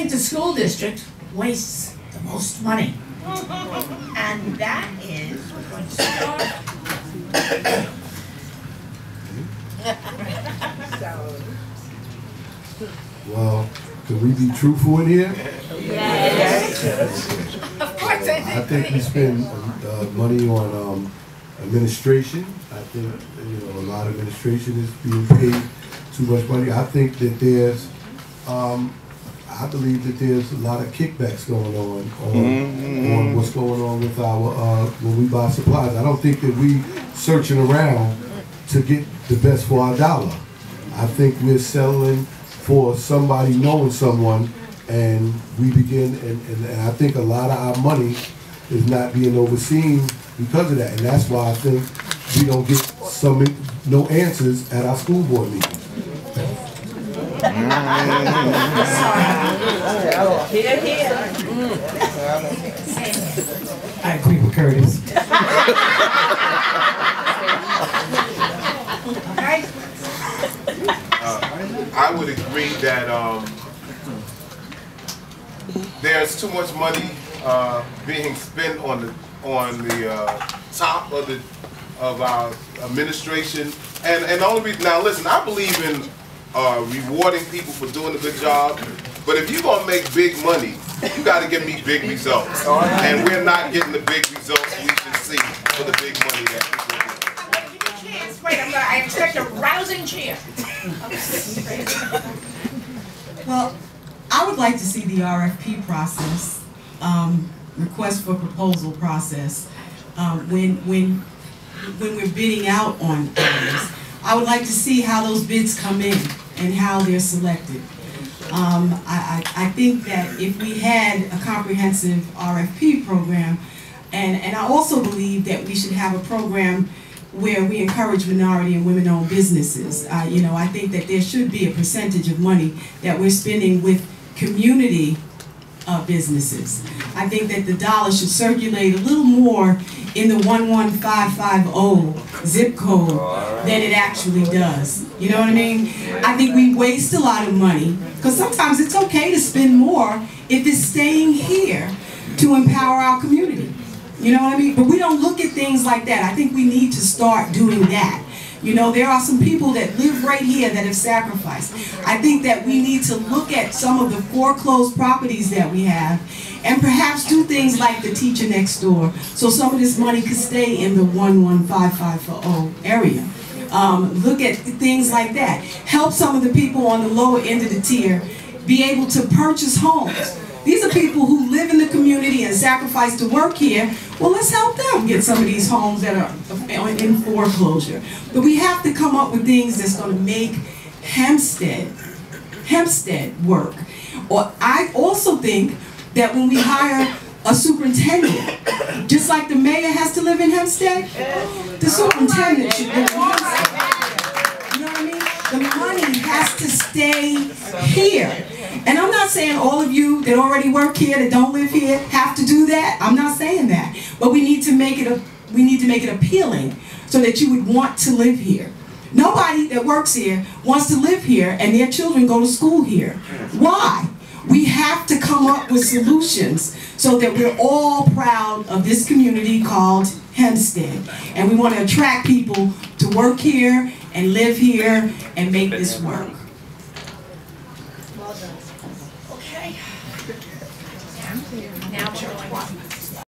think the school district wastes the most money. And that is, we're going to start. Well, can we be truthful in here? Yes. Of course I think we spend money on administration. I think a lot of administration is being paid too much money. I think that there's, I believe that there's a lot of kickbacks going on what's going on with our when we buy supplies. I don't think that we searching around to get the best for our dollar. I think we're settling for somebody knowing someone, and we begin, and I think a lot of our money is not being overseen because of that, and that's why I think we don't get no answers at our school board meetings. I agree with Curtis. I would agree that there's too much money being spent on the top of our administration, and the only reason, now listen, I believe in rewarding people for doing a good job, but if you're gonna make big money, you got to give me big results, and we're not getting the big results we should see for the big money that people do. I'm going to give you a chance. Wait, I expect a rousing cheer. Well, I would like to see the RFP process, request for proposal process, when we're bidding out on items. I would like to see how those bids come in and how they're selected. I think that if we had a comprehensive RFP program, and I also believe that we should have a program where we encourage minority and women-owned businesses. I think that there should be a percentage of money that we're spending with community businesses. I think that the dollar should circulate a little more in the 11550 zip code than it actually does. You know what I mean? I think we waste a lot of money, because sometimes it's okay to spend more if it's staying here to empower our community. You know what I mean? But we don't look at things like that. I think we need to start doing that. There are some people that live right here that have sacrificed. I think that we need to look at some of the foreclosed properties that we have and perhaps do things like the teacher next door, so some of this money could stay in the 11550 area. Look at things like that. Help some of the people on the lower end of the tier be able to purchase homes. These are people who live in the community and sacrifice to work here. Well, let's help them get some of these homes that are in foreclosure. But we have to come up with things that's going to make Hempstead work. Or I also think that when we hire a superintendent, just like the mayor has to live in Hempstead, the superintendent should live in Hempstead. You know what I mean? The money has to stay here. And I'm not saying all of you that already work here, that don't live here, have to do that. I'm not saying that. But we need to make it appealing so that you would want to live here. Nobody that works here wants to live here and their children go to school here. Why? We have to come up with solutions so that we're all proud of this community called Hempstead. And we want to attract people to work here and live here and make this work. Okay. Now,